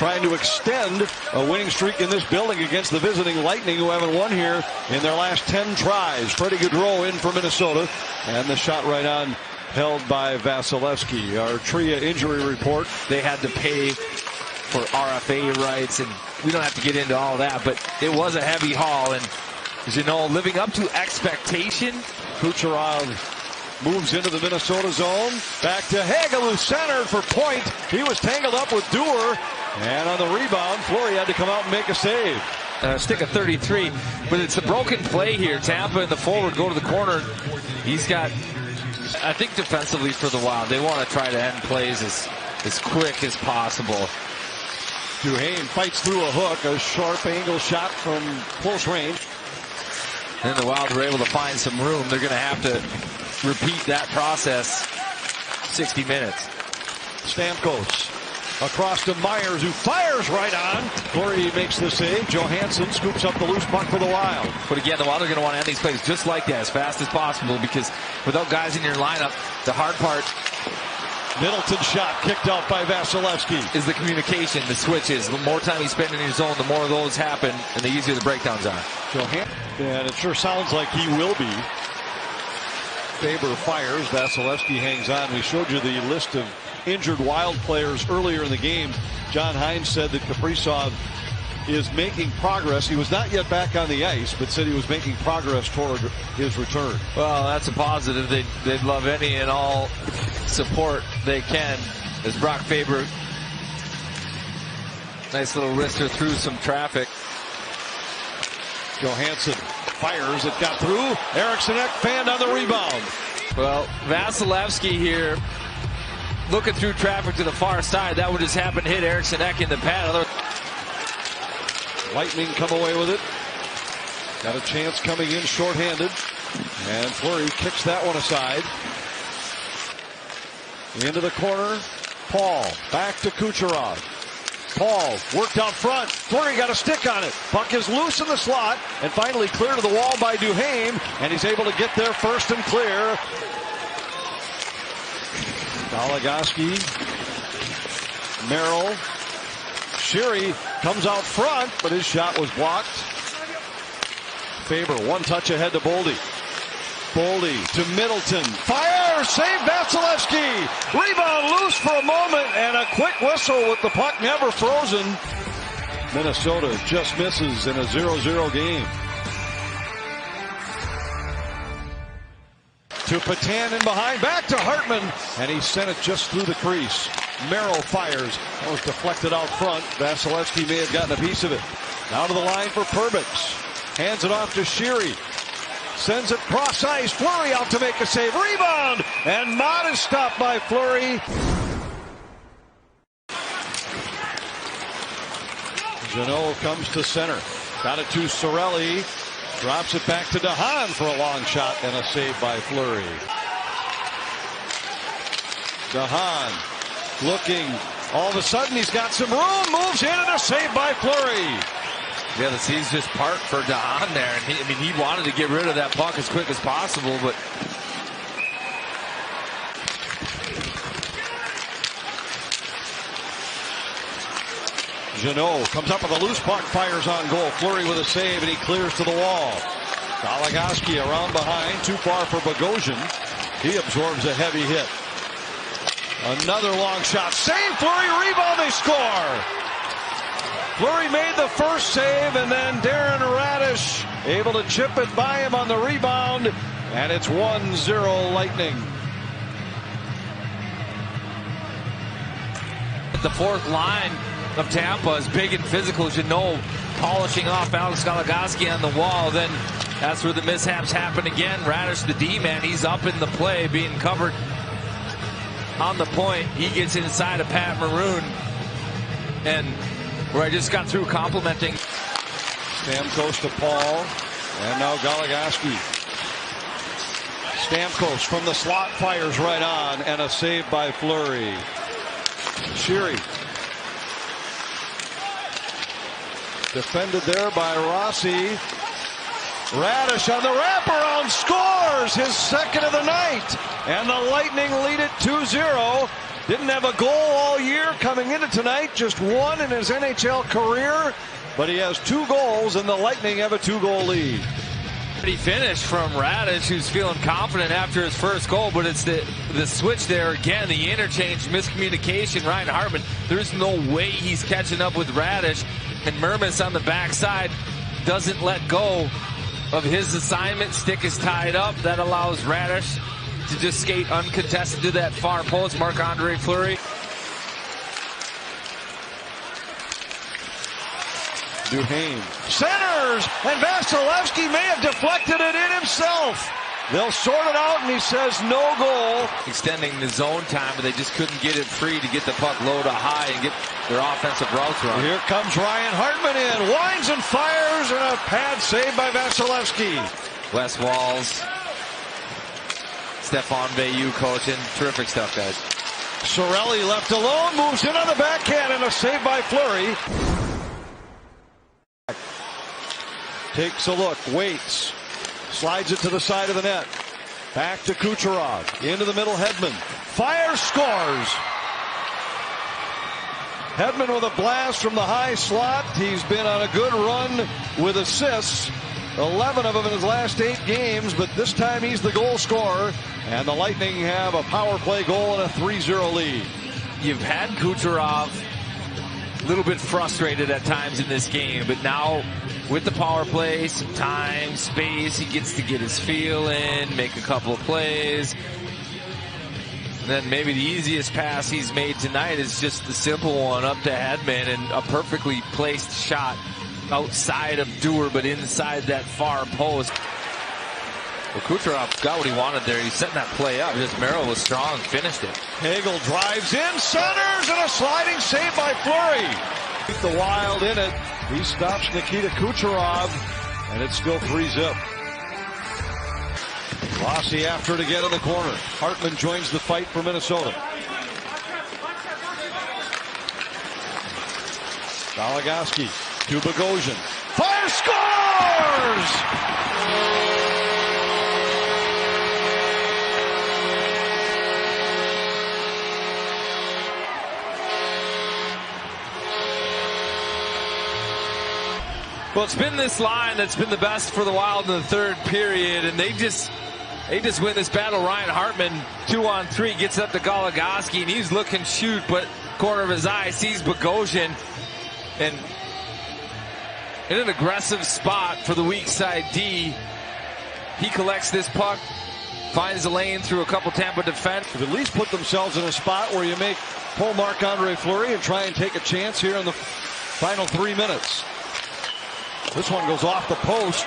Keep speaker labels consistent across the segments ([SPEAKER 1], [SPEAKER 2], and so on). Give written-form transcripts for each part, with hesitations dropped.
[SPEAKER 1] trying to extend a winning streak in this building against the visiting Lightning, who haven't won here in their last 10 tries. Freddie Gaudreau in for Minnesota, and the shot right on, held by Vasilevsky. Our TRIA injury report.
[SPEAKER 2] They had to pay for RFA rights, and we don't have to get into all that, but it was a heavy haul, and as you know, living up to expectation.
[SPEAKER 1] Kucherov moves into the Minnesota zone. Back to Hagel, who centered for point. He was tangled up with Dewar, and on the rebound, Fleury had to come out and make a save.
[SPEAKER 2] Stick of 33, but it's a broken play here. Tampa and the forward go to the corner. He's got, I think defensively for the Wild, they want to try to end plays as quick as possible.
[SPEAKER 1] Duhaime fights through a hook, a sharp angle shot from close range.
[SPEAKER 2] And the Wild were able to find some room. They're going to have to repeat that process 60 minutes.
[SPEAKER 1] Stamkos across to Myers, who fires right on. Fleury makes the save. Johansson scoops up the loose puck for the Wild.
[SPEAKER 2] But again, the Wild are going to want to end these plays just like that, as fast as possible, because without guys in your lineup, the hard part.
[SPEAKER 1] Middleton shot kicked out by Vasilevsky.
[SPEAKER 2] Is the communication, the switches. The more time you spend in your zone, the more of those happen, and the easier the breakdowns are.
[SPEAKER 1] And it sure sounds like he will be. Faber fires. Vasilevsky hangs on. We showed you the list of injured Wild players earlier in the game. John Hines said that Kaprizov is making progress. He was not yet back on the ice, but said he was making progress toward his return.
[SPEAKER 2] Well, that's a positive. They'd love any and all support they can, as Brock Faber, nice little wrister through some traffic.
[SPEAKER 1] Johansson fires. It got through. Eriksson Ek fanned on the rebound.
[SPEAKER 2] Well, Vasilevsky here looking through traffic to the far side. That would just happen to hit Eriksson Ek in the pad.
[SPEAKER 1] Lightning come away with it. Got a chance coming in shorthanded. And Fleury kicks that one aside. Into the corner. Paul back to Kucherov. Paul worked out front. Fleury got a stick on it. Puck is loose in the slot and finally clear to the wall by Duhaime, and he's able to get there first and clear. Goligoski, Merrill, Sheary comes out front, but his shot was blocked. Faber one touch ahead to Boldy. Boldy to Middleton. Fire! Save Vasilevsky! Rebound loose for a moment, and a quick whistle with the puck never frozen. Minnesota just misses in a 0-0 game. To Patan in behind, back to Hartman, and he sent it just through the crease. Merrill fires. That was deflected out front. Vasilevsky may have gotten a piece of it. Now to the line for Perbix. Hands it off to Sheary. Sends it cross ice. Fleury out to make a save. Rebound! And Mott is stopped by Fleury. Jeannot comes to center. Got it to Sorelli. Drops it back to DeHaan for a long shot and a save by Fleury. DeHaan looking. All of a sudden he's got some room. Moves in and a save by Fleury.
[SPEAKER 2] Yeah, the seas just parked for DeHaan there. And he wanted to get rid of that puck as quick as possible, but
[SPEAKER 1] Jeannot comes up with a loose puck, fires on goal. Fleury with a save, and he clears to the wall. Goligoski around behind, too far for Bogosian. He absorbs a heavy hit. Another long shot. Save, Fleury, rebound, they score! Fleury made the first save, and then Darren Radish able to chip it by him on the rebound, and it's 1-0 Lightning.
[SPEAKER 2] the fourth line of Tampa is big and physical, as you know, polishing off Alex Goligoski on the wall. Then that's where the mishaps happen again. Radish, the D-man, he's up in the play, being covered on the point. He gets inside of Pat Maroon, and where I just got through complimenting.
[SPEAKER 1] Stamkos to Paul, and now Goligoski. Stamkos from the slot fires right on, and a save by Fleury. Sheary. Defended there by Rossi. Radish on the wraparound scores his second of the night, and the Lightning lead it 2-0. Didn't have a goal all year coming into tonight, just one in his NHL career, but he has 2 goals and the Lightning have a 2-goal lead.
[SPEAKER 2] Pretty finish from Radish, who's feeling confident after his first goal, but it's the switch there again, the interchange, miscommunication. Ryan Hartman, there's no way he's catching up with Radish, and Mermis on the backside doesn't let go of his assignment. Stick is tied up. That allows Radish to just skate uncontested to that far post. Marc-Andre Fleury.
[SPEAKER 1] Duhaime centers, and Vasilevsky may have deflected it in himself. They'll sort it out, and he says no goal.
[SPEAKER 2] Extending the zone time, but they just couldn't get it free to get the puck low to high and get their offensive routes run.
[SPEAKER 1] Here comes Ryan Hartman in, winds and fires, and a pad save by Vasilevsky.
[SPEAKER 2] Wes Walls, Stefan Bayou coaching. Terrific stuff, guys.
[SPEAKER 1] Sorelli left alone, moves in on the backhand, and a save by Fleury. Takes a look, waits, slides it to the side of the net. Back to Kucherov, into the middle, Hedman. Fires, scores! Hedman with a blast from the high slot. He's been on a good run with assists. 11 of them in his last 8 games, but this time he's the goal scorer. And the Lightning have a power play goal and a 3-0 lead.
[SPEAKER 2] You've had Kucherov a little bit frustrated at times in this game, but now with the power play, some time, space, he gets to get his feel in, make a couple of plays. And then maybe the easiest pass he's made tonight is just the simple one up to Hedman, and a perfectly placed shot outside of Dewar, but inside that far post. Well, Kucherov got what he wanted there. He's setting that play up. Just Merrill was strong, finished it.
[SPEAKER 1] Hagel drives in, centers, and a sliding save by Fleury. Keep the Wild in it. He stops Nikita Kucherov, and it's still 3-zip. Rossi after it again in the corner. Hartman joins the fight for Minnesota. Goligoski to Bogosian. Fire, scores!
[SPEAKER 2] Well, it's been this line that's been the best for the Wild in the third period, and they just win this battle. Ryan Hartman, 2-on-3, gets up to Goligoski, and he's looking shoot, but corner of his eye sees Bogosian, and in an aggressive spot for the weak side D, he collects this puck, finds the lane through a couple Tampa defense.
[SPEAKER 1] At least put themselves in a spot where you make pull Marc-Andre Fleury and try and take a chance here in the final 3 minutes. This one goes off the post.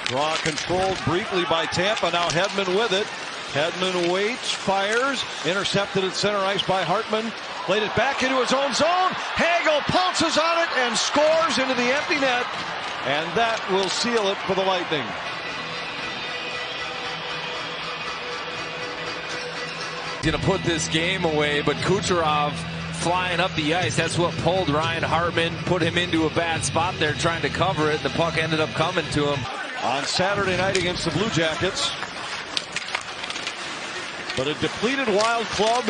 [SPEAKER 1] Draw controlled briefly by Tampa. Now Hedman with it. Hedman waits, fires, intercepted at center ice by Hartman. Played it back into his own zone. Hagel pounces on it and scores into the empty net. And that will seal it for the Lightning.
[SPEAKER 2] Going to put this game away, but Kucherov flying up the ice. That's what pulled Ryan Hartman, put him into a bad spot there trying to cover it. The puck ended up coming to him.
[SPEAKER 1] On Saturday night against the Blue Jackets. But a depleted Wild club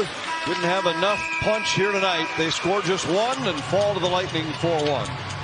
[SPEAKER 1] didn't have enough punch here tonight. They scored just one and fall to the Lightning 4-1.